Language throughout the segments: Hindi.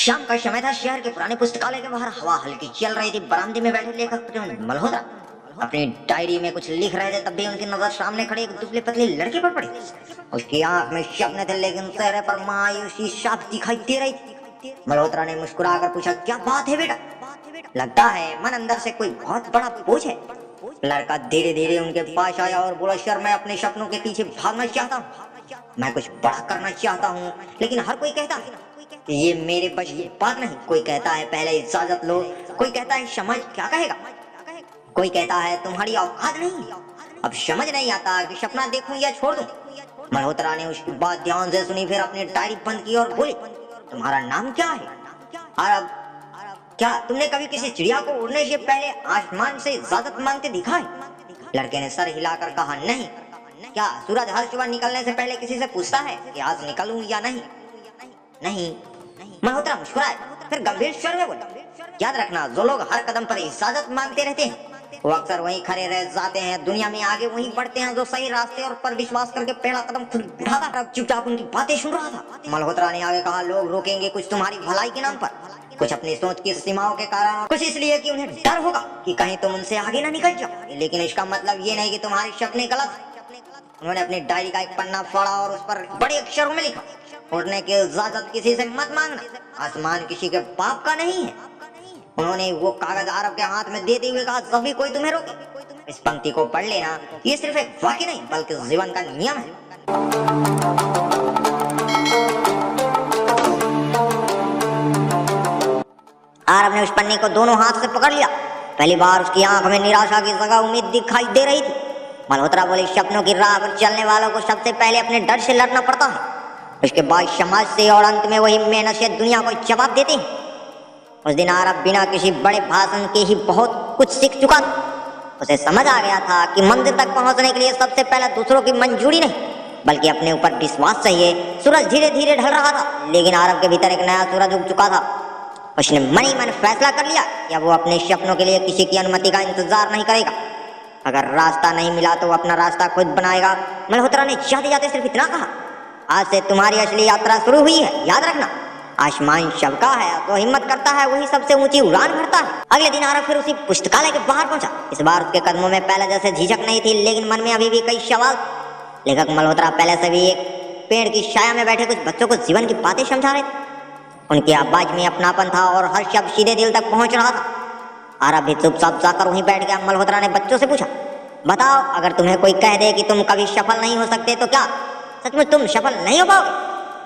शाम का समय था। शहर के पुराने पुस्तकालय के बाहर हवा हल्की चल रही थी। बरामदे में बैठे लेखक मल्होत्रा अपनी डायरी में कुछ लिख रहे थे, तब भी उनकी नजर सामने खड़े एक दुबले पतले लड़के पर पड़ी। उसकी आंख में सपने थे, लेकिन चेहरे पर मायूसी साफ दिखाई दे रही थी। मल्होत्रा ने मुस्कुराकर पूछा, क्या बात है बेटा? लगता है मन अंदर से कोई बहुत बड़ा बोझ है। लड़का धीरे धीरे उनके पास आया और बोला, सर मैं अपने सपनों के पीछे भागना चाहता हूँ। मैं कुछ बड़ा करना चाहता हूँ, लेकिन हर कोई कहता है कि ये मेरे बस की बात नहीं। कोई कहता है पहले इजाजत लो, कोई कहता है समाज क्या कहेगा, कोई कहता है तुम्हारी औकात नहीं। अब समझ नहीं आता कि सपना देखूं या छोड़ दूं। मल्होत्रा ने उसकी बात ध्यान से सुनी, फिर अपनी डायरी बंद की और बोली, तुम्हारा नाम क्या है? अरब। क्या तुमने कभी किसी चिड़िया को उड़ने से पहले आसमान से इजाजत मांगते देखा है? लड़के ने सर हिलाकर कहा, नहीं। क्या सूरज हर सुबह निकलने से पहले किसी से पूछता है कि आज निकलूं या नहीं? नहीं। मल्होत्रा मुस्कुराए, फिर गंभीर स्वर में बोला, याद रखना, जो लोग हर कदम पर इजाजत मांगते रहते हैं वो अक्सर वहीं खड़े रह जाते हैं। दुनिया में आगे वहीं बढ़ते हैं जो सही रास्ते और पर विश्वास करके पहला कदम खुद उठाता। अब चुपचाप उनकी बातें सुन रहा था। मल्होत्रा ने आगे कहा, लोग रोकेंगे कुछ तुम्हारी भलाई के नाम पर, कुछ अपनी सोच की सीमाओं के कारण, कुछ इसलिए कि उन्हें डर होगा कि कहीं तुम उनसे आगे ना निकल जाओ। लेकिन इसका मतलब ये नहीं कि तुम्हारे सपने गलत हैं। उन्होंने अपनी डायरी का एक पन्ना फाड़ा और उस पर बड़े अक्षरों में लिखा, उड़ने की इजाजत किसी से मत मांगना, आसमान किसी के बाप का नहीं है। उन्होंने वो कागज अरब के हाथ में देते हुए कहा, सभी कोई तुम्हें रोके। इस पंक्ति को पढ़ लेना, ये सिर्फ एक वाक्य नहीं बल्कि जीवन का नियम है। अरब ने उस पन्ने को दोनों हाथ से पकड़ लिया। पहली बार उसकी आंख में निराशा की जगह उम्मीद दिखाई दे रही थी। मल्होत्रा बोले, सपनों की राह पर चलने वालों को सबसे पहले अपने डर से लड़ना पड़ता है, उसके बाद समाज से, और अंत में वही मेहनत से दुनिया को जवाब देते हैं। उस दिन अरब बिना किसी बड़े भाषण के ही बहुत कुछ सीख चुका था। उसे समझ आ गया था कि मंजिल तक पहुंचने के लिए सबसे पहले दूसरों की मंजूरी नहीं बल्कि अपने ऊपर विश्वास चाहिए। सूरज धीरे धीरे ढल रहा था, लेकिन अरब के भीतर एक नया सूरज उग चुका था। उसने मन ही मन फैसला कर लिया कि अब वो अपने सपनों के लिए किसी की अनुमति का इंतजार नहीं करेगा। अगर रास्ता नहीं मिला तो वो अपना रास्ता खुद बनाएगा। मल्होत्रा ने जाते जाते सिर्फ इतना कहा, आज से तुम्हारी असली यात्रा शुरू हुई है। याद रखना, आसमान सबका है, तो हिम्मत करता है वही सबसे ऊंची उड़ान भरता है। अगले दिन अरब फिर उसी पुस्तकालय के बाहर पहुंचा। इस बार उसके कदमों में पहले जैसे झिझक नहीं थी, लेकिन मन में अभी भी कई सवाल। लेखक मल्होत्रा पहले से भी एक पेड़ की छाया में बैठे कुछ बच्चों को जीवन की बातें समझा रहे थे। उनकी आवाज में अपनापन था और हर शब्द सीधे दिल तक पहुंच रहा था। अरब भी चुपचाप जाकर वहीं बैठ गया। मल्होत्रा ने बच्चों से पूछा, बताओ, अगर तुम्हें कोई कह दे कि तुम कभी सफल नहीं हो सकते तो क्या सच में तुम सफल नहीं हो पाओगे?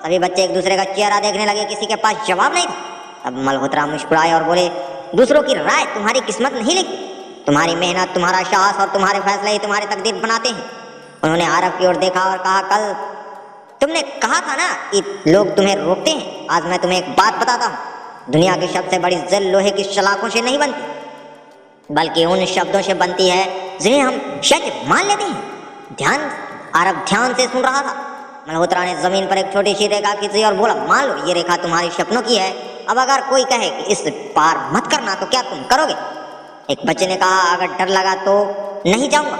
सभी बच्चे एक दूसरे का चेहरा देखने लगे, किसी के पास जवाब नहीं था। तब मल्होत्रा मुस्कुराए और बोले, दूसरों की राय तुम्हारी किस्मत नहीं लिखती, तुम्हारी मेहनत, तुम्हारा साहस और तुम्हारे फैसले ही तुम्हारी तकदीर बनाते हैं। उन्होंने अरब की ओर देखा और कहा, कल तुमने कहा था ना कि लोग तुम्हें रोकते हैं। आज मैं तुम्हें एक बात बताता हूँ, दुनिया की सबसे बड़ी जेल लोहे की सलाखों से नहीं बनती बल्कि उन शब्दों से बनती है जिन्हें हम सच मान लेते हैं। अरब ध्यान से सुन रहा था। मल्होत्रा ने जमीन पर एक छोटी सी रेखा खींची और बोला, मान लो ये रेखा तुम्हारी सपनों की है। अब अगर कोई कहे कि इस पार मत करना तो क्या तुम करोगे? एक बच्चे ने कहा, अगर डर लगा तो नहीं जाऊंगा।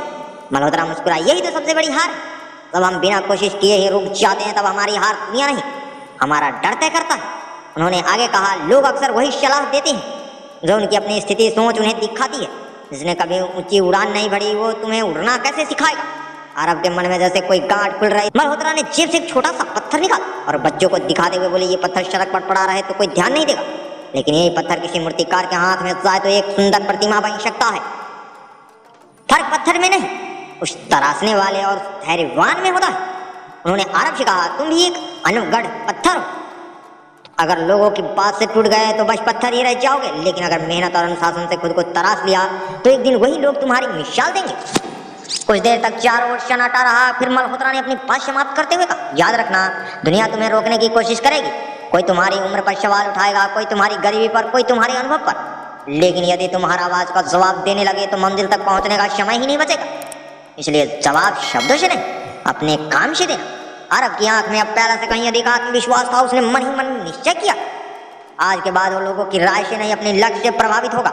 मल्होत्रा मुस्कुराया, यही तो सबसे बड़ी हार। जब हम बिना कोशिश किए ही रुक जाते हैं तब हमारी हार दुनिया नहीं, हमारा डर तय करता है। उन्होंने आगे कहा, लोग अक्सर वही सलाह देते हैं जो उनकी अपनी स्थिति सोच उन्हें दिखाती है। जिसने कभी ऊंची उड़ान नहीं भरी वो तुम्हें उड़ना कैसे सिखाएगा? अरब के मन में जैसे कोई गांठ खुल रही। मल्होत्रा ने जेब से एक छोटा सा पत्थर निकाला और बच्चों को दिखाते हुए बोले, ये पत्थर सड़क पर पड़ा रहे तो कोई ध्यान नहीं देगा, लेकिन यही पत्थर किसी मूर्तिकार के हाथ में जाए तो एक सुंदर प्रतिमा बन सकता है। फर्क पत्थर में नहीं, उस तराशने वाले और धैर्यवान में होता है। उन्होंने अरब से कहा, तुम भी एक अनुगढ़ पत्थर हो। अगर लोगों की बात से टूट गए तो बस पत्थर ही रह जाओगे, लेकिन अगर मेहनत और अनुशासन से खुद को तराश लिया तो एक दिन वही लोग तुम्हारी मिसाल देंगे। कुछ देर तक चारों ओर सन्नाटा रहा। फिर मल्होत्रा ने अपनी बात समाप्त करते हुए कहा, याद रखना, दुनिया तुम्हें रोकने की कोशिश करेगी। कोई तुम्हारी उम्र पर सवाल उठाएगा, कोई तुम्हारी गरीबी पर, कोई तुम्हारे अनुभव पर, लेकिन यदि तुम हर आवाज का जवाब देने लगे तो मंजिल तक पहुंचने का समय ही नहीं बचेगा। इसलिए जवाब शब्दों से नहीं, अपने काम से देना। अरब की आंख में अब पहले से कहीं अधिक आत्मविश्वास था। उसने मन ही मन निश्चय किया, आज के बाद वो लोगों की राय से नहीं अपने लक्ष्य से प्रभावित होगा।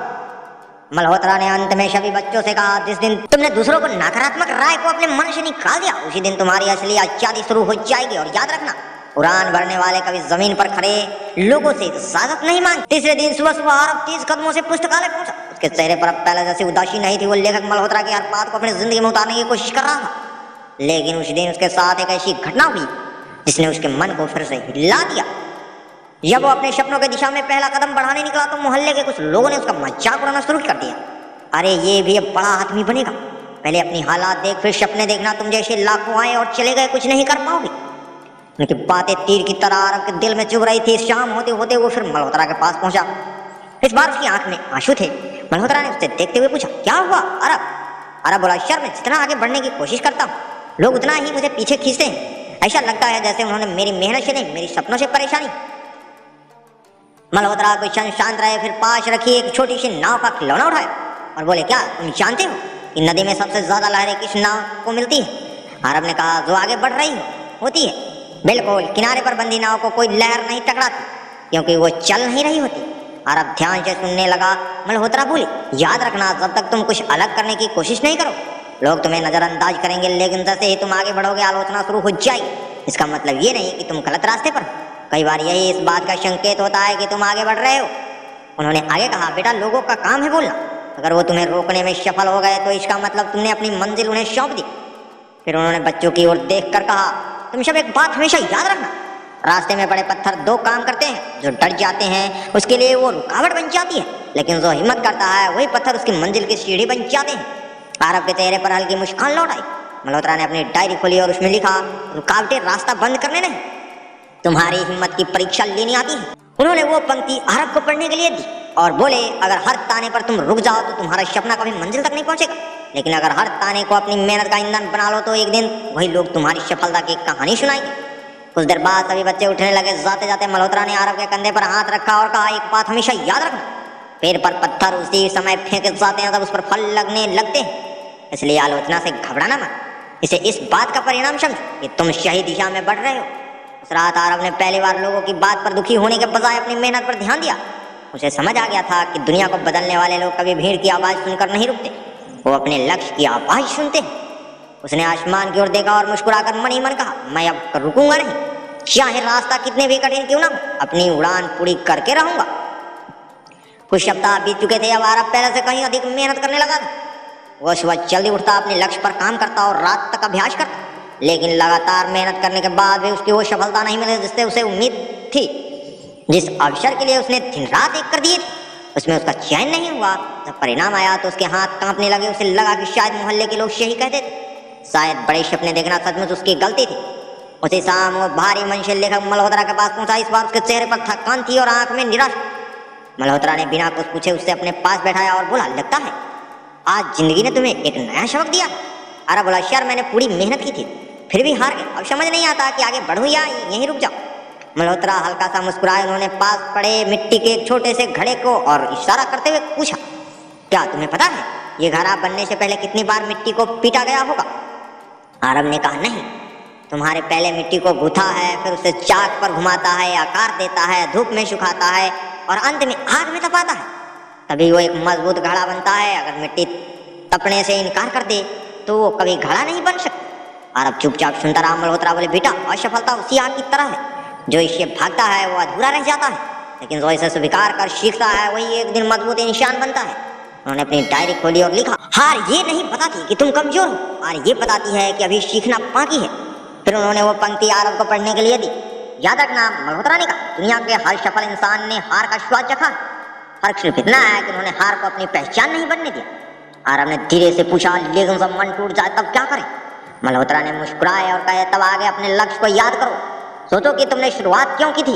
मल्होत्रा ने अंत में सभी बच्चों से कहा, जिस दिन तुमने दूसरों को नकारात्मक राय को अपने मन से निकाल दिया उसी दिन तुम्हारी असली आजादी शुरू हो जाएगी। और याद रखना, उड़ान भरने वाले कभी जमीन पर खड़े लोगों से इजाजत नहीं मांगे। तीसरे दिन सुबह सुबह आरब तेज कदमों से पुस्तकालय पहुंचा। उसके चेहरे पर अब पहले जैसी उदासी नहीं थी। वो लेखक मल्होत्रा की हर बात को अपनी जिंदगी में उतारने की कोशिश कर रहा था, लेकिन उस दिन उसके साथ एक ऐसी घटना हुई जिसने उसके मन को फिर से हिला दिया। जब वो अपने सपनों की दिशा में पहला कदम बढ़ाने निकला तो मोहल्ले के कुछ लोगों ने उसका मजाक उड़ाना शुरू कर दिया। अरे ये भी अब बड़ा आदमी बनेगा, पहले अपनी हालात देख फिर सपने देखना। तुम जैसे लाखों आए और चले गए, कुछ नहीं कर पाओगे। उनकी बातें तीर की तरह अरब के दिल में चुभ रही थी। शाम होते होते वो फिर मल्होत्रा के पास पहुंचा। इस बार उसकी आंख में आंसू थे। मल्होत्रा ने उससे देखते हुए पूछा, क्या हुआ अरब? अरब बोला, शर में जितना आगे बढ़ने की कोशिश करता हूँ लोग उतना ही मुझे पीछे खींचते हैं। ऐसा लगता है जैसे उन्होंने मेरी मेहनत से नहीं, मेरी सपनों से परेशानी। मल्होत्रा कुछ क्षण शांत रहे, फिर पास रखी एक छोटी सी नाव का खिलौना उठाया और बोले, क्या तुम जानते हो कि नदी में सबसे ज्यादा लहरें किस नाव को मिलती है? अरब ने कहा, जो आगे बढ़ रही होती है। बिल्कुल, किनारे पर बंधी नाव को कोई लहर नहीं टकराती क्योंकि वो चल नहीं रही होती। अरब ध्यान से सुनने लगा। मल्होत्रा बोले, याद रखना, जब तक तुम कुछ अलग करने की कोशिश नहीं करो लोग तुम्हें नजरअंदाज करेंगे, लेकिन जैसे ही तुम आगे बढ़ोगे आलोचना शुरू हो जाएगी। इसका मतलब ये नहीं कि तुम गलत रास्ते पर। कई बार यही इस बात का संकेत होता है कि तुम आगे बढ़ रहे हो। उन्होंने आगे कहा, बेटा लोगों का काम है बोलना, अगर वो तुम्हें रोकने में सफल हो गए तो इसका मतलब तुमने अपनी मंजिल उन्हें सौंप दी। फिर उन्होंने बच्चों की ओर देखकर कहा, तुम सब एक बात हमेशा याद रखना, रास्ते में बड़े पत्थर दो काम करते हैं। जो डर जाते हैं उसके लिए वो रुकावट बन जाती है, लेकिन जो हिम्मत करता है वही पत्थर उसकी मंजिल की सीढ़ी बन जाते हैं। अरब के चेहरे पर हल्की मुस्कान लौट आई। मल्होत्रा ने अपनी डायरी खोली और उसमें लिखा, रुकावटें रास्ता बंद करने नहीं, तुम्हारी हिम्मत की परीक्षा लेनी आती है। उन्होंने वो पंक्ति अरब को पढ़ने के लिए दी और बोले, अगर हर ताने पर तुम रुक जाओ तो तुम्हारा सपना कभी मंजिल तक नहीं पहुंचेगा, लेकिन अगर हर ताने को अपनी मेहनत का ईंधन बना लो तो एक दिन वही लोग तुम्हारी सफलता की कहानी सुनाएंगे। कुछ देर बाद सभी बच्चे उठने लगे। जाते जाते मल्होत्रा ने अरब के कंधे पर हाथ रखा और कहा, एक बात हमेशा याद रखना, पेड़ पर पत्थर उसी समय फेंके जाते हैं जब उस पर फल लगने लगते हैं, इसलिए आलोचना से घबराना मत। इसे इस बात का परिणाम समझो कि तुम सही दिशा में बढ़ रहे हो। उस रात अरब ने पहली बार लोगों की बात पर दुखी होने के बजाय अपनी मेहनत पर ध्यान दिया। उसे समझ आ गया था कि दुनिया को बदलने वाले लोग कभी भीड़ की आवाज सुनकर नहीं रुकते, वो अपने लक्ष्य की आवाज सुनते हैं। उसने आसमान की ओर देखा और मुस्कुराकर मन ही मन कहा, मैं अब रुकूंगा नहीं, चाहे रास्ता कितने भी कठिन क्यों ना हो, अपनी उड़ान पूरी करके रहूंगा। कुछ सप्ताह बीत चुके थे। अब अरब पहले से कहीं अधिक मेहनत करने लगा था। वह सुबह जल्दी उठता, अपने लक्ष्य पर काम करता और रात तक अभ्यास करता, लेकिन लगातार मेहनत करने के बाद भी उसकी वो सफलता नहीं मिली जिससे उसे उम्मीद थी। जिस अवसर के लिए उसने दिन रात एक कर दिए थे उसमें उसका चयन नहीं हुआ। जब परिणाम आया तो उसके हाथ कांपने लगे। उसे लगा कि शायद मोहल्ले के लोग सही कहते थे, शायद बड़े सपने देखना सचमुच उसकी गलती थी। उसी शाम वो भारी मन से लेखक मल्होत्रा के पास पहुंचा। इस बार उसके चेहरे पर थकान थी और आंख में निराशा। मल्होत्रा ने बिना कुछ पूछे उससे अपने पास बैठाया और बोला, लगता है आज जिंदगी ने तुम्हें एक नया सबक दिया। अरब बोला, यार मैंने पूरी मेहनत की थी फिर भी हार गए, अब समझ नहीं आता कि आगे बढ़ूं या यहीं रुक जाऊं। मल्होत्रा हल्का सा मुस्कुराए। उन्होंने पास पड़े मिट्टी के एक छोटे से घड़े को और इशारा करते हुए पूछा, क्या तुम्हें पता है ये घड़ा बनने से पहले कितनी बार मिट्टी को पीटा गया होगा? अरब ने कहा, नहीं, तुम्हारे पहले मिट्टी को गूथा है, फिर उसे चाक पर घुमाता है, आकार देता है, धूप में सुखाता है और अंत में आग में तपाता है, तभी वो एक मजबूत घड़ा बनता है। अगर मिट्टी तपने से इनकार कर दे तो वो कभी घड़ा नहीं बन सकता। अरब चुपचाप सुनता रहा। मल्होत्रा बोले, बेटा असफलता उसी आग की तरह है, जो इससे भागता है वो अधूरा रह जाता है, लेकिन जो इसे स्वीकार कर सीखता है वही एक दिन मजबूत इंसान बनता है। उन्होंने अपनी डायरी खोली और लिखा, हार ये नहीं बताती कि तुम कमजोर हो, हार ये बताती है कि अभी सीखना बाकी है। फिर उन्होंने वो पंक्ति अरब को पढ़ने के लिए दी। याद रखना, मल्होत्रा ने कहा, दुनिया के हर सफल इंसान ने हार का स्वाद चखा। फर्क सिर्फ इतना है कि उन्होंने हार को अपनी पहचान नहीं बनने दिया। अरब ने धीरे से पूछा, लेकिन जब मन टूट जाए तब क्या करें? मल्होत्रा ने मुस्कुराए और कहे, तब आगे अपने लक्ष्य को याद करो, सोचो कि तुमने शुरुआत क्यों की थी।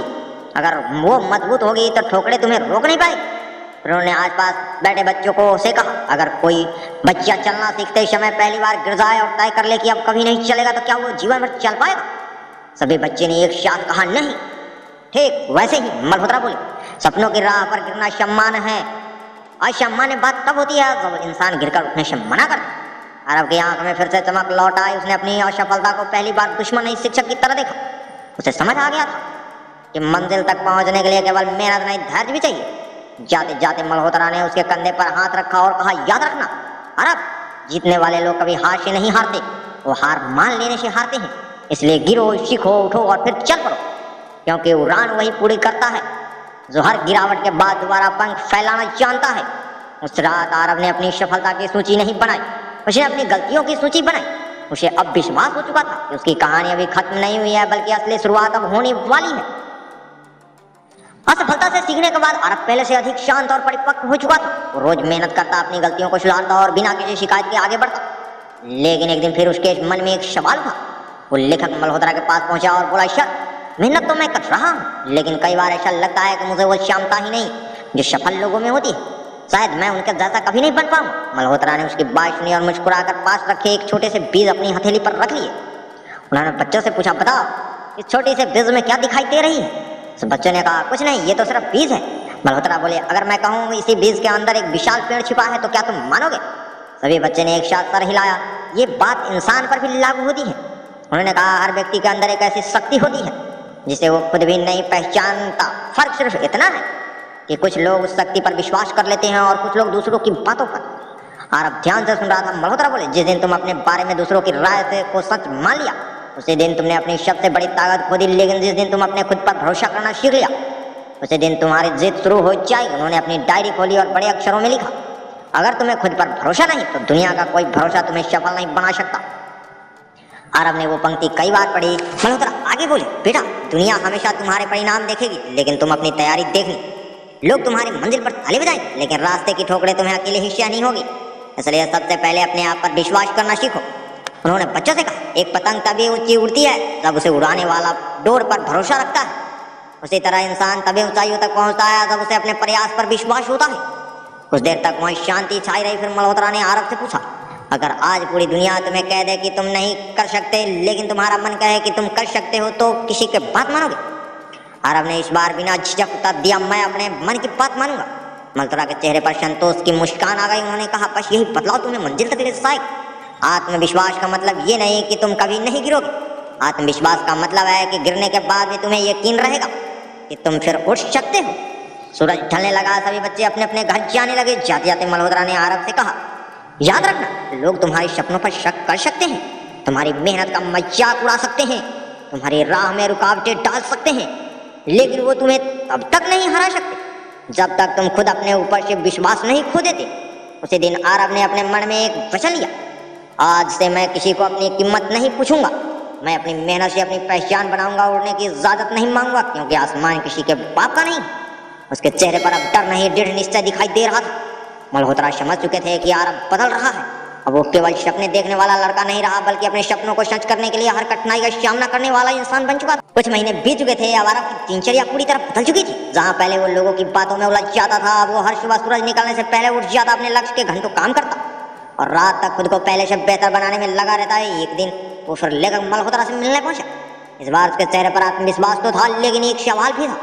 अगर वो मजबूत होगी तो ठोकरें तुम्हें रोक नहीं पाएगी। फिर उन्होंने आसपास बैठे बच्चों को उसे कहा, अगर कोई बच्चा चलना सीखते समय पहली बार गिर जाए और तय कर ले कि अब कभी नहीं चलेगा तो क्या वो जीवन भर चल पाएगा? सभी बच्चे ने एक साथ कहा, नहीं। ठीक वैसे ही मल्होत्रा बोले, सपनों की राह पर गिरना सम्मान है। असामान्य बात तब होती है जब इंसान गिरकर उठने से मना करता। अरब की आंख में फिर से चमक लौट आई। उसने अपनी असफलता को पहली बार दुश्मन नहीं शिक्षक की तरह देखा। उसे समझ आ गया था कि मंजिल तक पहुंचने के लिए केवल मेहनत नहीं, धैर्य भी चाहिए। जाते जाते मल्होत्रा ने उसके कंधे पर हाथ रखा और कहा, याद रखना अरब, जीतने वाले लोग कभी हार से नहीं हारते, वो हार मान लेने से हारते हैं। इसलिए गिरो, सीखो, उठो और फिर चल पड़ो, क्योंकि उड़ान वही पूरी करता है जो हर गिरावट के बाद दोबारा पंख फैलाना जानता है। उस रात आरब ने अपनी सफलता की सूची नहीं बनाई, उसने अपनी गलतियों की सूची बनाई। उसे अब विश्वास हो चुका था कि उसकी कहानी अभी खत्म नहीं हुई है, बल्कि असली शुरुआत अब होने वाली है। असफलता से सीखने के बाद अरब पहले से अधिक शांत और परिपक्व हो चुका था। वो रोज मेहनत करता, अपनी गलतियों को सुधारता और बिना किसी शिकायत के आगे बढ़ता। लेकिन एक दिन फिर उसके मन में एक सवाल था। वो लेखक मल्होत्रा के पास पहुंचा और बोला, सर, मेहनत तो मैं कर रहा हूँ, लेकिन कई बार ऐसा लगता है कि मुझे वो क्षमता ही नहीं जो सफल लोगों में होती है। शायद मैं उनके जैसा कभी नहीं बन पाऊंगा। मल्होत्रा ने उसकी बात सुनी और मुस्कुराकर पास रखे एक छोटे से बीज अपनी हथेली पर रख लिए। उन्होंने बच्चों से पूछा, बताओ इस छोटी से बीज में क्या दिखाई दे रही है? सब बच्चों ने कहा, कुछ नहीं, ये तो सिर्फ बीज है। मल्होत्रा बोले, अगर मैं कहूँ इसी बीज के अंदर एक विशाल पेड़ छिपा है तो क्या तुम मानोगे? सभी बच्चे ने एक साथ सर हिलाया। ये बात इंसान पर भी लागू होती है। उन्होंने कहा, हर व्यक्ति के अंदर एक ऐसी शक्ति होती है जिसे वो खुद भी नहीं पहचानता। फर्क सिर्फ इतना है कि कुछ लोग उस शक्ति पर विश्वास कर लेते हैं और कुछ लोग दूसरों की बातों पर। आरब ध्यान से सुन रहा था। मल्होत्रा बोले, जिस दिन तुम अपने बारे में दूसरों की राय से को सच मान लिया, उसी दिन तुमने अपनी सबसे बड़ी ताकत खो दी। लेकिन जिस दिन तुम अपने खुद पर भरोसा करना सीख लिया, उसी दिन तुम्हारी जिद शुरू हो जाएगी। उन्होंने अपनी डायरी खोली और बड़े अक्षरों में लिखा, अगर तुम्हें खुद पर भरोसा नहीं तो दुनिया का कोई भरोसा तुम्हें सफल नहीं बना सकता। आरब ने वो पंक्ति कई बार पढ़ी। मल्होत्रा आगे बोले, बेटा, दुनिया हमेशा तुम्हारे परिणाम देखेगी, लेकिन तुम अपनी तैयारी देखनी। लोग तुम्हारी मंजिल पर ताली बजाएंगे, लेकिन रास्ते की ठोकरें तुम्हें अकेले ही सहनी होगी। इसलिए सबसे पहले अपने आप पर विश्वास करना सीखो। उन्होंने बच्चों से कहा, एक पतंग तभी ऊंची उड़ती है जब उसे उड़ाने वाला डोर पर भरोसा रखता है। उसी तरह इंसान तभी ऊंचाइयों तक पहुंचता है जब उसे अपने प्रयास पर विश्वास होता है। कुछ देर तक वहीं शांति छाई रही। फिर मल्होत्रा ने आरब से पूछा, अगर आज पूरी दुनिया तुम्हें कह दे कि तुम नहीं कर सकते, लेकिन तुम्हारा मन कहे कि तुम कर सकते हो, तो किसी की बात मानोगे? आरब ने इस बार बिना झिझक उत्तर दिया, मैं अपने मन की बात मानूंगा। मल्होत्रा के चेहरे पर संतोष की मुस्कान आ गई। उन्होंने कहा, बस यही बदलाव तुम्हें मंजिल तक ले जाएगा। आत्मविश्वास का मतलब ये नहीं कि तुम कभी नहीं गिरोगे। आत्मविश्वास का मतलब है कि गिरने के बाद भी तुम्हें यकीन रहेगा कि तुम फिर उठ सकते हो। सूरज ढलने लगा। सभी बच्चे अपने अपने घर जाने लगे। जाते जाते मल्होत्रा ने आरब से कहा, याद रखना, लोग तुम्हारे सपनों पर शक कर सकते हैं, तुम्हारी मेहनत का मजाक उड़ा सकते हैं, तुम्हारी राह में रुकावटें डाल सकते हैं, लेकिन वो तुम्हें तब तक नहीं हरा सकते जब तक तुम खुद अपने ऊपर से विश्वास नहीं खो देते। उसी दिन आरब ने अपने मन में एक वचन लिया, आज से मैं किसी को अपनी कीमत नहीं पूछूंगा। मैं अपनी मेहनत से अपनी पहचान बनाऊंगा। उड़ने की इजाजत नहीं मांगूंगा, क्योंकि आसमान किसी के बाप का नहीं। उसके चेहरे पर अब डर नहीं, दृढ़ निश्चय दिखाई दे रहा था। मल्होत्रा समझ चुके थे कि आरब बदल रहा है। अब वो केवल सपने देखने वाला लड़का नहीं रहा, बल्कि अपने सपनों को सच करने के लिए हर कठिनाई का सामना करने वाला इंसान बन चुका था। कुछ महीने बीत चुके थे। अब आरब की दिनचर्या पूरी तरह बदल चुकी थी। जहाँ पहले वो लोगों की बातों में उलझ जाता था, अब वो हर सुबह सूरज निकलने से पहले उठ जाता, अपने लक्ष्य के घंटों काम करता और रात तक खुद को पहले से बेहतर बनाने में लगा रहता है। एक दिन वो फिर लेखक मल्होत्रा से मिलने पहुंचा। इस बार उसके चेहरे पर आत्मविश्वास तो था, लेकिन एक सवाल भी था।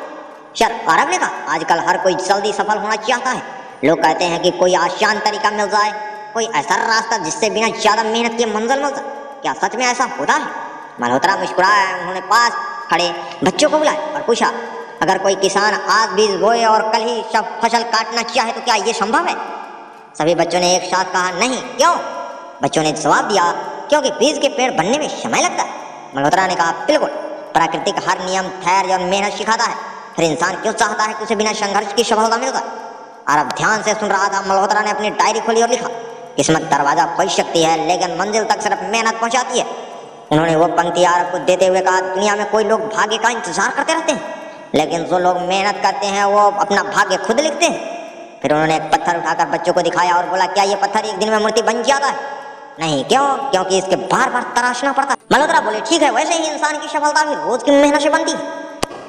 सर, आरब ने कहा, आजकल हर कोई जल्दी सफल होना चाहता है। लोग कहते हैं कि कोई आसान तरीका मिल जाए, कोई ऐसा रास्ता जिससे बिना ज्यादा मेहनत के मंजिल मिल जाए। क्या सच में ऐसा होता है? मल्होत्रा मुस्कुराया। उन्होंने पास खड़े बच्चों को बुलाया और पूछा, अगर कोई किसान आज बीज बोए और कल ही सब फसल काटना चाहे तो क्या ये संभव है? सभी बच्चों ने एक साथ कहा, नहीं। क्यों? बच्चों ने जवाब दिया, क्योंकि बीज के पेड़ बनने में समय लगता है। मल्होत्रा ने कहा, बिल्कुल, प्राकृतिक हर नियम धैर्य और मेहनत सिखाता है। फिर इंसान क्यों चाहता है कि उसे बिना संघर्ष की सफलता मिल जाए? आरब ध्यान से सुन रहा था। मल्होत्रा ने अपनी डायरी खोली और लिखा, किस्मत दरवाजा खोल सकती है, लेकिन मंजिल तक सिर्फ मेहनत पहुंचाती है। उन्होंने वो पंक्ति आरब को देते हुए कहा, दुनिया में कोई लोग भाग्य का इंतजार करते रहते हैं, लेकिन जो लोग मेहनत करते हैं वो अपना भाग्य खुद लिखते हैं। फिर उन्होंने एक पत्थर उठाकर बच्चों को दिखाया और बोला, क्या ये पत्थर एक दिन में मूर्ति बन जाता है? नहीं। क्यों? क्योंकि इसके बार बार तराशना पड़ता है। मल्होत्रा बोले, ठीक है, वैसे ही इंसान की सफलता भी रोज की मेहनत से बनती है।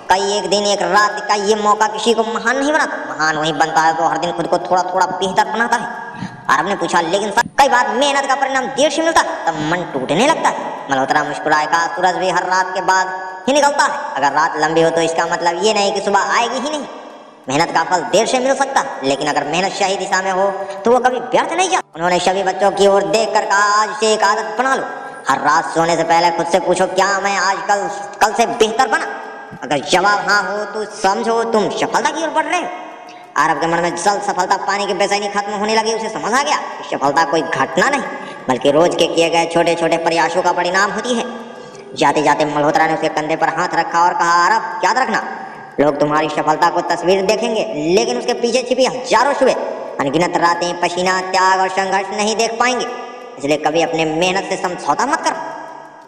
कई एक दिन एक रात का ये मौका किसी को महान नहीं बनाता। महान वही बनता है तो हर दिन खुद को थोड़ा थोड़ा बेहतर बनाता है। आरब ने पूछा, लेकिन कई बार मेहनत का परिणाम देर से मिलता है, तब मन टूटने लगता है। मल्होत्रा मुस्कुराए, कहा, सूरज भी हर रात के बाद ही निकलता है। अगर रात लंबी हो तो इसका मतलब ये नहीं कि सुबह आएगी ही नहीं। मेहनत का फल देर से मिल सकता है, लेकिन अगर मेहनत सही दिशा में हो तो वो कभी व्यर्थ नहीं जाता। उन्होंने सभी बच्चों की ओर देख कर कहा, आज से एक आदत बना लो, हर रात सोने से पहले खुद से पूछो, क्या मैं आज कल से बेहतर बना? अगर जवाब हाँ हो तो समझो तुम सफलता की ओर बढ़ रहे हो। आरब के मन में जल्द सफलता पाने की बेचैनी खत्म होने लगी। उसे समझ आ गया कि सफलता कोई घटना नहीं, बल्कि रोज के किए गए छोटे छोटे प्रयासों का परिणाम होती है। जाते जाते मल्होत्रा ने उसके कंधे पर हाथ रखा और कहा, अरब याद रखना, लोग तुम्हारी सफलता को तस्वीर देखेंगे, लेकिन उसके पीछे छिपी हजारों सुबह, अनगिनत रातें, पसीना, त्याग और संघर्ष नहीं देख पाएंगे। इसलिए कभी अपने मेहनत से समझौता मत करो।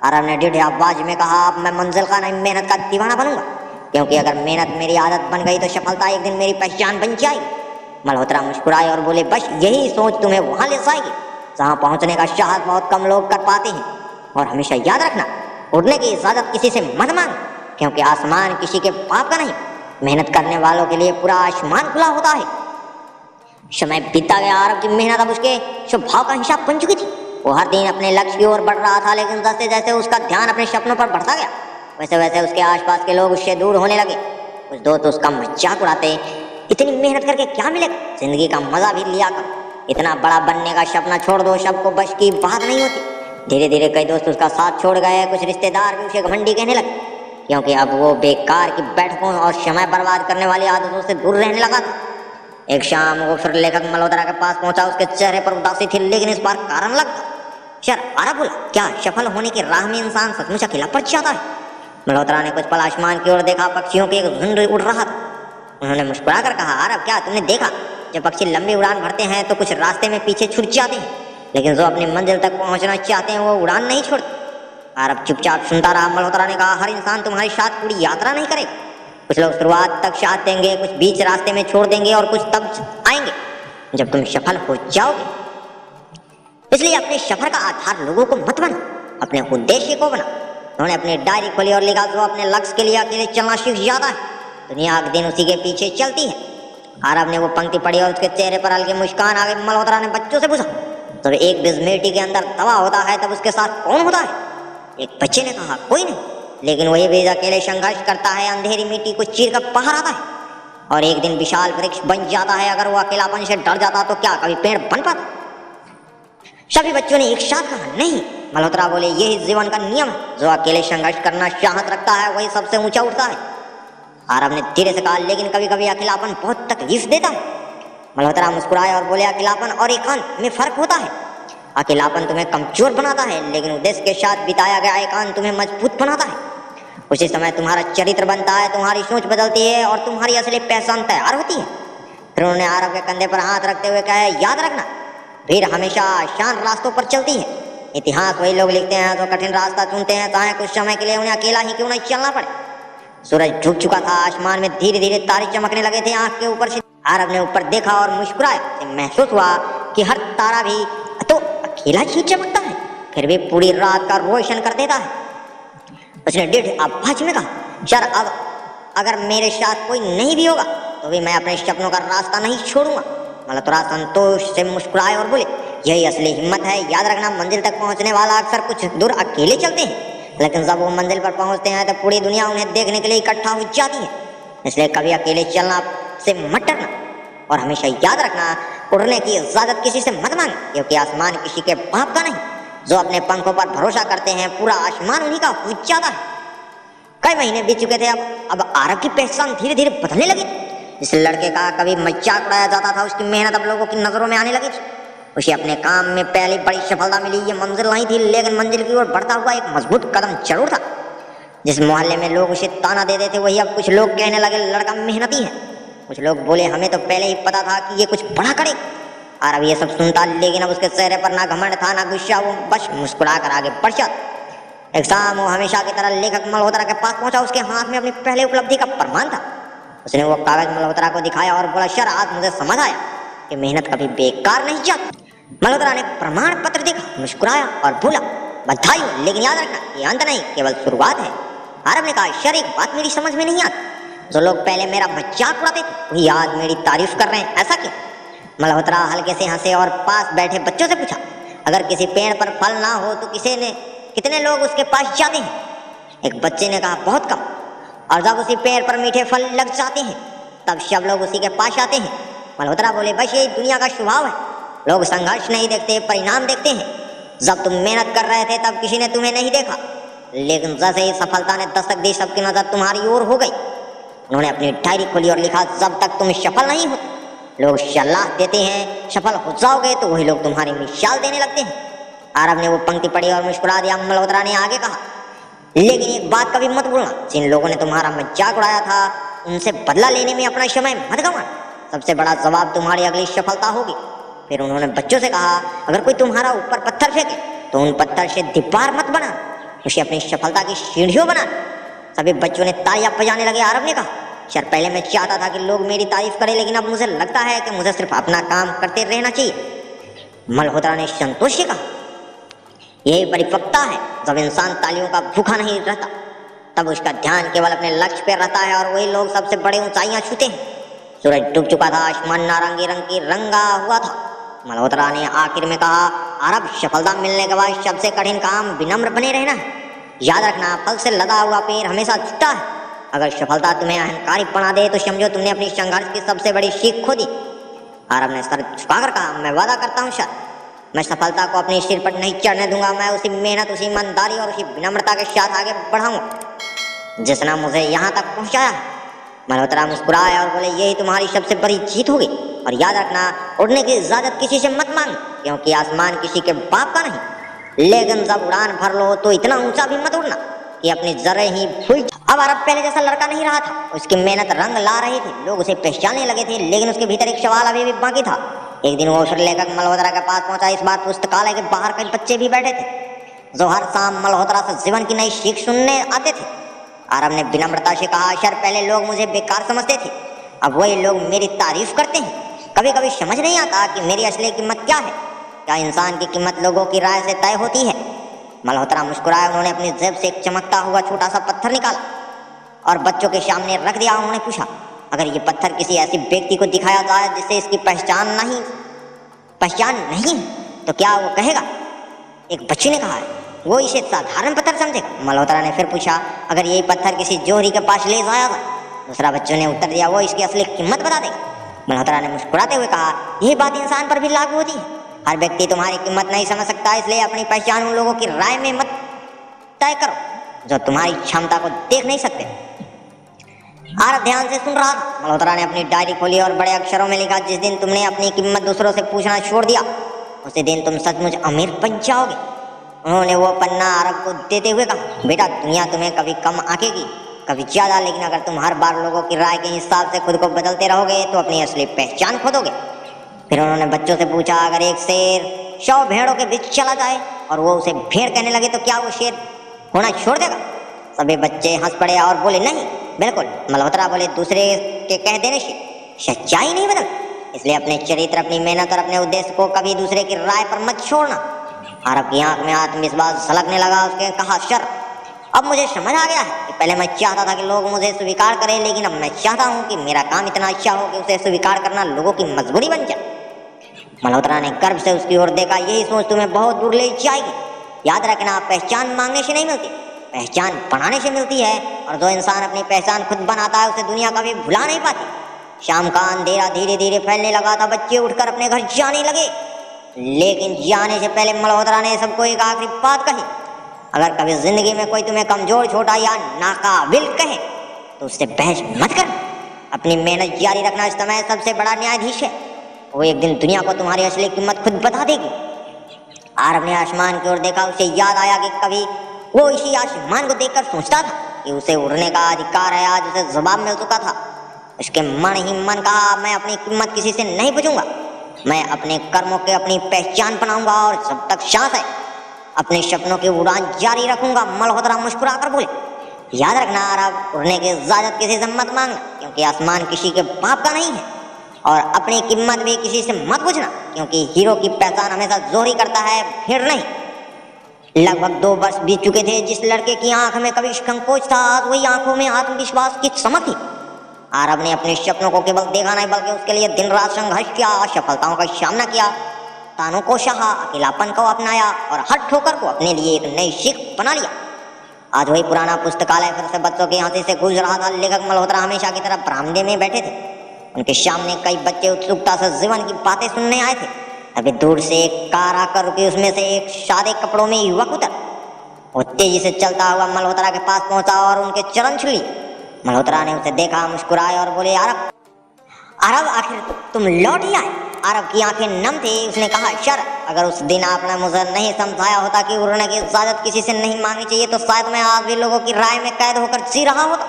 अरब ने दृढ़ आवाज में कहा, अब मैं मंजिल का नहीं मेहनत का दीवाना बनूंगा, क्योंकि अगर मेहनत मेरी आदत बन गई तो सफलता एक दिन मेरी पहचान बन जाएगी। मल्होत्रा मुस्कुराए और बोले, बस यही सोच तुम्हें वहां ले जाएगी जहां पहुंचने का साहस बहुत कम लोग कर पाते हैं। और हमेशा याद रखना, उड़ने की इजाजत किसी से मत मांग, क्योंकि आसमान किसी के बाप का नहीं, मेहनत करने वालों के लिए पूरा आसमान खुला होता है। समय बीतता गया, अरब की मेहनत अब उसके स्वभाव का हिसाब बन चुकी थी। वो हर दिन अपने लक्ष्य की ओर बढ़ रहा था, लेकिन जैसे जैसे उसका ध्यान अपने सपनों पर बढ़ता गया, वैसे वैसे उसके आसपास के लोग उससे दूर होने लगे। कुछ दोस्त उसका मजाक उड़ाते, इतनी मेहनत करके क्या मिलेगा, जिंदगी का मजा भी लिया कर, इतना बड़ा बनने का सपना छोड़ दो, सबको बस की बात नहीं होती। धीरे धीरे कई दोस्त उसका साथ छोड़ गए, कुछ रिश्तेदार भी उसे घमंडी कहने लगे, क्योंकि अब वो बेकार की बैठकों और समय बर्बाद करने वाली आदतों से दूर रहने लगा था। एक शाम वो फिर लेखक मल्होत्रा के पास पहुंचा। उसके चेहरे पर उदासी थी, लेकिन इस बार कारण लगता। यार अरब बोला, क्या सफल होने की राह में इंसान सचमुच अकेला पड़ जाता है? मल्होत्रा ने कुछ पल आसमान की ओर देखा, पक्षियों की एक झुंड उड़ रहा था। उन्होंने मुस्कुरा कर कहा, अरब क्या तुमने देखा, जब पक्षी लंबी उड़ान भरते हैं तो कुछ रास्ते में पीछे छूट जाते हैं, लेकिन जो अपनी मंजिल तक पहुंचना चाहते हैं वो उड़ान नहीं छोड़ते। अरब चुपचाप सुनता रहा। मल्होत्रा ने कहा, हर इंसान तुम्हारे साथ पूरी यात्रा नहीं करेगा। कुछ लोग शुरुआत तक साथ देंगे, कुछ बीच रास्ते में छोड़ देंगे और कुछ तब आएंगे जब तुम सफल हो जाओगे। इसलिए अपने सफर का आधार लोगों को मत बना, अपने उद्देश्य को बना। उन्होंने अपनी डायरी खोली और लिखा, जो अपने लक्ष्य के लिए अकेले चलना सीख जाता है, दुनिया हर दिन उसी के पीछे चलती है। अरब ने वो पंक्ति पढ़ी और उसके चेहरे पर हल्की मुस्कान आ गई। मल्होत्रा ने बच्चों से पूछा, जब एक बिस्मिल्टी के अंदर दवा होता है तब उसके साथ कौन होता है? एक बच्चे ने कहा, कोई नहीं, लेकिन वही बीज अकेले संघर्ष करता है, अंधेरी मिट्टी को चीर कर बाहर आता है और एक दिन विशाल वृक्ष बन जाता है। अगर वो अकेलापन से डर जाता तो क्या कभी पेड़ बन पाता? सभी बच्चों ने एक साथ कहा, नहीं। मल्होत्रा बोले, यही जीवन का नियम है, जो अकेले संघर्ष करना चाहत रखता है वही सबसे ऊंचा उठता है। अरब ने धीरे से कहा, लेकिन कभी कभी अकेलापन बहुत तकलीफ देता है। मल्होत्रा मुस्कुराए और बोले, अकेलापन और एकांत में फर्क होता है। अकेलापन तुम्हें कमजोर बनाता है, लेकिन उद्देश्य के साथ बिताया गया एकांत तुम्हें मजबूत बनाता है। उसी समय तुम्हारा चरित्र बनता है, तुम्हारी सोच बदलती है और तुम्हारी असली पहचान तैयार होती है। फिर उन्होंने अरब के कंधे पर हाथ रखते हुए कहा, याद रखना, भीड़ हमेशा आसान रास्तों पर चलती है। इतिहास वही लोग लिखते हैं जो कठिन रास्ता चुनते हैं, चाहे कुछ समय के लिए उन्हें अकेला ही क्यों नहीं चलना पड़े। सूरज झुक चुका था, आसमान में धीरे धीरे तारे चमकने लगे थे आंख के ऊपर से। अरब ने ऊपर देखा और मुस्कुराया। महसूस हुआ कि हर तारा भी तो अकेला ही चमकता है, फिर भी पूरी रात का रोशन कर देता है। उसने दृढ़ आवाज में कहा, यार अब अगर मेरे साथ कोई नहीं भी होगा तो भी मैं अपने सपनों का रास्ता नहीं छोड़ूंगा। मल्होत्रा संतोष से मुस्कुराए और बोले, यही असली हिम्मत है। याद रखना, मंजिल तक पहुंचने वाला अक्सर कुछ दूर अकेले चलते हैं, लेकिन जब वो मंजिल पर पहुंचते हैं तो पूरी दुनिया उन्हें देखने के लिए इकट्ठा हो जाती है। इसलिए कभी अकेले चलना से मत डरना और हमेशा याद रखना, उड़ने की इजाजत किसी से मत मांग, क्योंकि आसमान किसी के बाप का नहीं। जो अपने पंखों पर भरोसा करते हैं, पूरा आसमान उन्हीं का हो जाता है। कई महीने बीत चुके थे। अब अरब की पहचान धीरे धीरे बदलने लगी। जिस लड़के का कभी मजाक उड़ाया जाता था, उसकी मेहनत अब लोगों की नजरों में आने लगी थी। उसे अपने काम में पहली बड़ी सफलता मिली। ये मंजिल नहीं थी, लेकिन मंजिल की ओर बढ़ता हुआ एक मजबूत कदम जरूर था। जिस मोहल्ले में लोग उसे ताना दे देते, वही अब कुछ लोग कहने लगे, लड़का मेहनती है। कुछ लोग बोले, हमें तो पहले ही पता था कि ये कुछ बड़ा करेगा। अरब ये सब सुनता, लेकिन अब उसके चेहरे पर ना घमंड था ना गुस्सा। वो बस मुस्कुरा कर आगे बढ़ जाता। एक शाम वो हमेशा की तरह लेखक मल्होत्रा के पास पहुंचा। उसके हाथ में अपनी पहले उपलब्धि का प्रमाण था। उसने वो कागज मल्होत्रा को दिखाया और बोला, सर आज मुझे समझ आया कि मेहनत कभी बेकार नहीं जाती। मल्होत्रा ने प्रमाण पत्र देखा, मुस्कुराया और बोला, बधाई हो, लेकिन याद रखना ये अंत नहीं, केवल शुरुआत है। अरब ने कहा, सर एक बात मेरी समझ में नहीं आती, जो लोग पहले मेरा मजाक उड़ाते थे वही आज मेरी तारीफ कर रहे हैं, ऐसा क्यों? मल्होत्रा हल्के से हंसे और पास बैठे बच्चों से पूछा, अगर किसी पेड़ पर फल ना हो तो कितने लोग उसके पास जाते हैं? एक बच्चे ने कहा, बहुत कम। और जब उसी पेड़ पर मीठे फल लग जाते हैं तब सब लोग उसी के पास आते हैं। मल्होत्रा बोले, बस यही दुनिया का स्वभाव है। लोग संघर्ष नहीं देखते, परिणाम देखते हैं। जब तुम मेहनत कर रहे थे तब किसी ने तुम्हें नहीं देखा, लेकिन जैसे ही सफलता ने दस्तक दी, सबकी नजर तुम्हारी ओर हो गई। उन्होंने अपनी डायरी खोली और लिखा, जब तक तुम सफल नहीं होते लोग सलाह देते हैं, सफल हो जाओगे तो वही लोग तुम्हारी मिसाल देने लगते हैं। अरब ने वो पंक्ति पढ़ी और मुस्कुरा दिया। मल्होत्रा ने आगे कहा, लेकिन एक बात कभी मत भूलना, जिन लोगों ने तुम्हारा मजाक उड़ाया था उनसे बदला लेने में अपना समय मत गंवाना। सबसे बड़ा जवाब तुम्हारी अगली सफलता होगी। फिर उन्होंने बच्चों से कहा, अगर कोई तुम्हारा ऊपर पत्थर फेंके तो उन पत्थर से दीवार मत बना, उसे अपनी सफलता की सीढ़ियों बना। सभी बच्चों ने तालियां बजाने लगे। आरव ने कहा, सर पहले मैं चाहता था कि लोग मेरी तारीफ करें, लेकिन अब मुझे लगता है कि मुझे सिर्फ अपना काम करते रहना चाहिए। मल्होत्रा ने संतोष से कहा, यही परिपक्वता है। जब इंसान तालियों का भूखा नहीं रहता तब उसका ध्यान केवल अपने लक्ष्य पर रहता है और वही लोग सबसे बड़ी ऊंचाइयां छूते हैं। सूरज डूब चुका था, आसमान नारंगी रंग की रंगा हुआ था। मल्होत्रा ने आखिर में कहा, आरव सफलता मिलने के बाद सबसे कठिन काम विनम्र बने रहना है। याद रखना, फल से लदा हुआ पेड़ हमेशा झुकता है। अगर सफलता तुम्हें अहंकारी बना दे तो समझो तुमने अपनी संघर्ष की सबसे बड़ी सीख खो दी। आरव ने सर झुकाकर कहा, मैं वादा करता हूँ सर, मैं सफलता को अपने सिर पर नहीं चढ़ने दूंगा। मैं उसी मेहनत, उसी ईमानदारी और उसी विनम्रता के साथ आगे बढ़ाऊंगा जिसने मुझे यहाँ तक पहुँचाया है। मल्होत्रा मुस्कुराया और बोले, यही तुम्हारी सबसे बड़ी जीत होगी। और याद रखना, उड़ने की इजाजत किसी से मत मांग, क्योंकि आसमान किसी के बाप का नहीं। लेकिन जब उड़ान भर लो तो इतना ऊंचा भी मत उड़ना कि अपनी जरें ही भूल। अब आरव पहले जैसा लड़का नहीं रहा था। उसकी मेहनत रंग ला रही थी, लोग उसे पहचानने लगे थे, लेकिन उसके भीतर एक सवाल अभी भी बाकी था। एक दिन वो उसे लेकर मल्होत्रा के पास पहुंचा। इस बार पुस्तकालय के बाहर कई बच्चे भी बैठे थे जो हर शाम मल्होत्रा से जीवन की नई सीख सुनने आते थे। आरव ने विनम्रता से कहा, सर पहले लोग मुझे बेकार समझते थे, अब वही लोग मेरी तारीफ करते हैं। कभी कभी समझ नहीं आता कि मेरी असली कीमत क्या है। क्या इंसान की कीमत लोगों की राय से तय होती है? मल्होत्रा मुस्कुराए। उन्होंने अपनी जेब से एक चमकता हुआ छोटा सा पत्थर निकाला और बच्चों के सामने रख दिया। उन्होंने पूछा, अगर ये पत्थर किसी ऐसे व्यक्ति को दिखाया जाए जिससे इसकी पहचान नहीं तो क्या वो कहेगा? एक बच्चे ने कहा, वो इसे साधारण पत्थर समझेगा। मल्होत्रा ने फिर पूछा, अगर यही पत्थर किसी जोहरी के पास ले जाया जाए? दूसरा बच्चों ने उत्तर दिया, वो इसकी असली कीमत बता देगा। मल्होत्रा ने मुस्कुराते हुए कहा, यही बात इंसान पर भी लागू होती है। हर व्यक्ति तुम्हारी कीमत नहीं समझ सकता, इसलिए अपनी पहचान उन लोगों की राय में मत तय करो जो तुम्हारी क्षमता को देख नहीं सकते। आरव ध्यान से सुन रहा था। मल्होत्रा ने अपनी डायरी खोली और बड़े अक्षरों में लिखा, जिस दिन तुमने अपनी कीमत दूसरों से पूछना छोड़ दिया उसी दिन तुम सचमुच अमीर बन जाओगे। उन्होंने वो पन्ना आरव को देते हुए कहा, बेटा दुनिया तुम्हें कभी कम आंकेगी कभी ज्यादा, लेकिन अगर तुम हर बार लोगों की राय के हिसाब से खुद को बदलते रहोगे तो अपनी असली पहचान खो दोगे। फिर उन्होंने बच्चों से पूछा, अगर एक शेर 100 भेड़ों के बीच चला जाए और वो उसे भेड़ कहने लगे तो क्या वो शेर होना छोड़ देगा? सभी बच्चे हंस पड़े और बोले, नहीं बिल्कुल। मल्होत्रा बोले, दूसरे के कह देने से सच्चाई नहीं बदल, इसलिए अपने चरित्र, अपनी मेहनत और अपने उद्देश्य को कभी दूसरे की राय पर मत छोड़ना। आरव की आंख में आत्मविश्वास झलकने लगा। उसने कहा, सर अब मुझे समझ आ गया है कि पहले मैं चाहता था कि लोग मुझे स्वीकार करें, लेकिन अब मैं चाहता हूँ कि मेरा काम इतना अच्छा हो कि उसे स्वीकार करना लोगों की मजबूरी बन जाए। मल्होत्रा ने गर्व से उसकी ओर देखा, यही सोच तुम्हें बहुत दूर ले जाएगी। याद रखना, पहचान मांगने से नहीं मिलती, पहचान बनाने से मिलती है। और जो इंसान अपनी पहचान खुद बनाता है उसे दुनिया कभी भुला नहीं पाती। शाम का अंधेरा धीरे धीरे फैलने लगा था। बच्चे उठकर अपने घर जाने लगे, लेकिन जाने से पहले मल्होत्रा ने सबको एक आखिरी बात कही, अगर कभी जिंदगी में कोई तुम्हें कमजोर, छोटा या नाकाबिल कहे तो उससे बहस मत कर। अपनी मेहनत जारी रखना। इस समय सबसे बड़ा न्यायाधीश है, वो एक दिन दुनिया को तुम्हारी असली कीमत खुद बता देगी। आरव ने आसमान की ओर देखा। उसे याद आया कि कभी वो इसी आसमान को देखकर सोचता था कि उसे उड़ने का अधिकार है। आज उसे जवाब मिल चुका था। उसके मन ही मन कहा, मैं अपनी कीमत किसी से नहीं पूछूंगा, मैं अपने कर्मों के अपनी पहचान बनाऊंगा और जब तक सांस है अपने सपनों की उड़ान जारी रखूंगा। मल्होत्रा मुस्कुराकर बोले, याद रखना आरव, उड़ने की इजाजत किसी से मत मांगना, क्योंकि आसमान किसी के बाप का नहीं है। और अपनी कीमत भी किसी से मत पूछना, क्योंकि हीरो की पहचान हमेशा जोहरी करता है, भीड़ नहीं। लगभग 2 वर्ष बीत चुके थे। जिस लड़के की आंख में कभी संकोच था, आज वही आंखों में आत्मविश्वास की चमक थी। आरव ने अपने सपनों को केवल देखा नहीं, बल्कि उसके लिए दिन रात संघर्ष किया, सफलताओं का सामना किया, तानों को सहा, अकेलापन को अपनाया और हर ठोकर को अपने लिए एक नई सीख बना लिया। आज वही पुराना पुस्तकालय फिर से बच्चों की हंसी से गूंज रहा था। लेखक मल्होत्रा हमेशा की तरह बरामदे में बैठे थे। उनके सामने कई बच्चे उत्सुकता से जीवन की बातें सुनने आए थे। अभी दूर से एक कार आकर रुकी। उसमें से एक सादे कपड़ों में युवक उतर। वो तेजी से चलता हुआ मल्होत्रा के पास पहुंचा और उनके चरण छू लिए। मल्होत्रा ने उसे देखा, मुस्कुराए और बोले, आरव आखिर तुम लौट ही आए। आरव की आंखें नम थी। उसने कहा, सर अगर उस दिन आपने मुझे नहीं समझाया होता कि उड़ने की इजाजत किसी से नहीं मांगनी चाहिए तो शायद मैं आज भी लोगों की राय में कैद होकर जी रहा होता।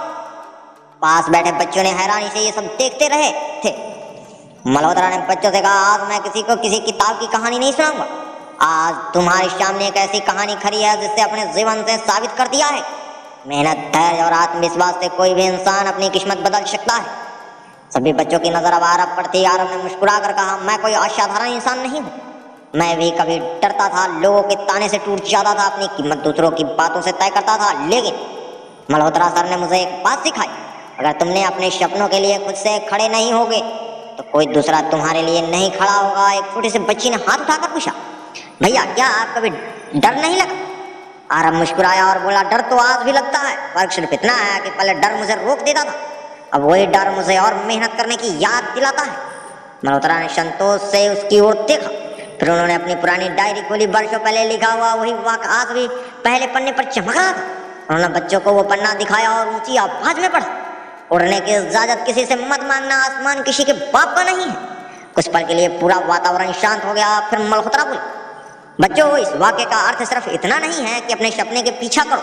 पास बैठे बच्चों ने हैरानी से ये सब देखते रहे थे। मल्होत्रा ने बच्चों से कहा, आज मैं किसी को किसी किताब की कहानी नहीं सुनाऊंगा। आज तुम्हारे सामने एक ऐसी कहानी खड़ी है जिससे अपने जीवन से साबित कर दिया है मेहनत, धैर्य और आत्मविश्वास से कोई भी इंसान अपनी किस्मत बदल सकता है। सभी बच्चों की नजर अब आरव पर थी। आरव ने मुस्कुरा कर कहा, मैं कोई असाधारण इंसान नहीं हूँ। मैं भी कभी डरता था, लोगों के ताने से टूट जाता था, अपनी कीमत दूसरों की बातों से तय करता था। लेकिन मल्होत्रा सर ने मुझे एक बात सिखाई, अगर तुमने अपने सपनों के लिए खुद से खड़े नहीं होगे तो कोई दूसरा तुम्हारे लिए नहीं खड़ा होगा। एक छोटे से बच्ची ने हाथ उठाकर पूछा, भैया क्या आप कभी डर नहीं लगा? आरव मुस्कुराया और बोला, डर तो आज भी लगता है, फर्क सिर्फ इतना है कि पहले डर मुझे रोक देता था, अब वही डर मुझे और मेहनत करने की याद दिलाता है। मल्होत्रा ने संतोष से उसकी ओर देखा, फिर उन्होंने अपनी पुरानी डायरी खोली। वर्षों पहले लिखा हुआ वही वाक्य आज भी पहले पन्ने पर चमक रहा था। उन्होंने बच्चों को वो पन्ना दिखाया और ऊंची आवाज में पढ़ा, उड़ने की इजाजत किसी से मत मांगना, आसमान किसी के बाप का नहीं है। कुछ पल के लिए पूरा वातावरण शांत हो गया। फिर मल्होत्रा बोले, बच्चों इस वाक्य का अर्थ सिर्फ इतना नहीं है कि अपने सपने के पीछा करो,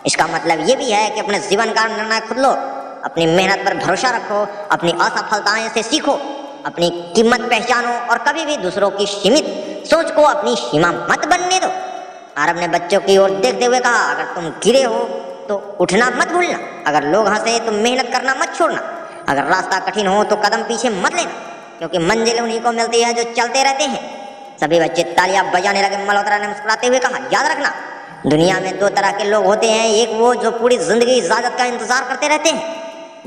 इसका मतलब ये भी है कि अपने जीवन का निर्णय खुद लो, अपनी मेहनत पर भरोसा रखो, अपनी असफलताएं से सीखो, अपनी कीमत पहचानो और कभी भी दूसरों की सीमित सोच को अपनी सीमा मत बनने दो। आरव ने बच्चों की ओर देखते हुए कहा, अगर तुम गिरे हो तो उठना मत भूलना, अगर लोग हंसे तो मेहनत करना मत छोड़ना, अगर रास्ता कठिन हो तो कदम पीछे मत लेना, क्योंकि मंजिल उन्हीं को मिलती है जो चलते रहते हैं। सभी बच्चे तालियां बजाने लगे। मल्होत्रा ने मुस्कुराते हुए कहा, याद रखना दुनिया में दो तरह के लोग होते हैं, एक वो जो पूरी जिंदगी इजाजत का इंतजार करते रहते हैं,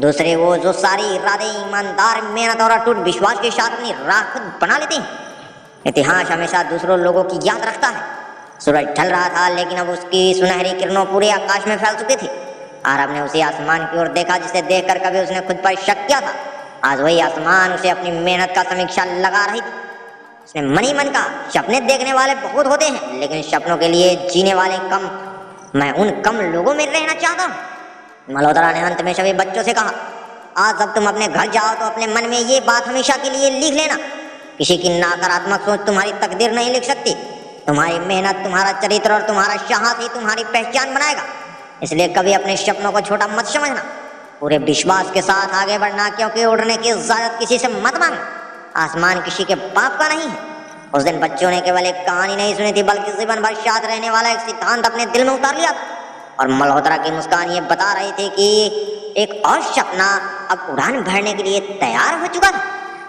दूसरे वो जो सारी इरादे, ईमानदार मेहनत और अटूट विश्वास के साथ अपनी राह खुद बना लेते हैं। इतिहास हमेशा दूसरों लोगों की याद रखता है। सूरज ढल रहा था लेकिन अब उसकी सुनहरी किरणों पूरे आकाश में फैल चुकी थी। आरव ने उसी आसमान की ओर देखा जिसे देखकर कभी उसने खुद पर शक किया था। आज वही आसमान उसे अपनी मेहनत का समीक्षा लगा रही थी। उसने मन ही मन कहा, सपने देखने वाले बहुत होते हैं लेकिन सपनों के लिए जीने वाले कम, मैं उन कम लोगों में रहना चाहता हूँ। मल्होत्रा ने अंत में सभी बच्चों से कहा, आज जब तुम अपने घर जाओ तो अपने मन में ये बात हमेशा के लिए लिख लेना, किसी की नकारात्मक सोच तुम्हारी तकदीर नहीं लिख सकती। तुम्हारी मेहनत, तुम्हारा चरित्र और तुम्हारा साहस ही तुम्हारी पहचान बनाएगा। इसलिए कभी अपने सपनों को छोटा मत समझना, पूरे विश्वास के साथ आगे बढ़ना, क्योंकि उड़ने की इजाजत किसी से मत मांगना, आसमान किसी के बाप का नहीं है। उस दिन बच्चों ने केवल एक कहानी नहीं सुनी थी बल्कि जीवन भर साथ रहने वाला एक सिद्धांत अपने दिल में उतार लिया था। और मल्होत्रा की मुस्कान ये बता रही थी कि एक और सपना अब उड़ान भरने के लिए तैयार हो चुका था।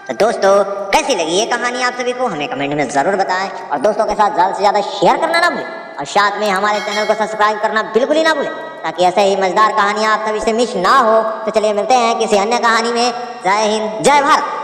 तो दोस्तों कैसी लगी ये कहानी आप सभी को हमें कमेंट में जरूर बताएं और दोस्तों के साथ ज्यादा से ज्यादा शेयर करना ना भूलें और साथ में हमारे चैनल को सब्सक्राइब करना बिल्कुल ही ना भूलें ताकि ऐसे ही मजेदार कहानियां आप सभी से मिस ना हो। तो चलिए मिलते हैं किसी अन्य कहानी में। जय हिंद, जय भारत।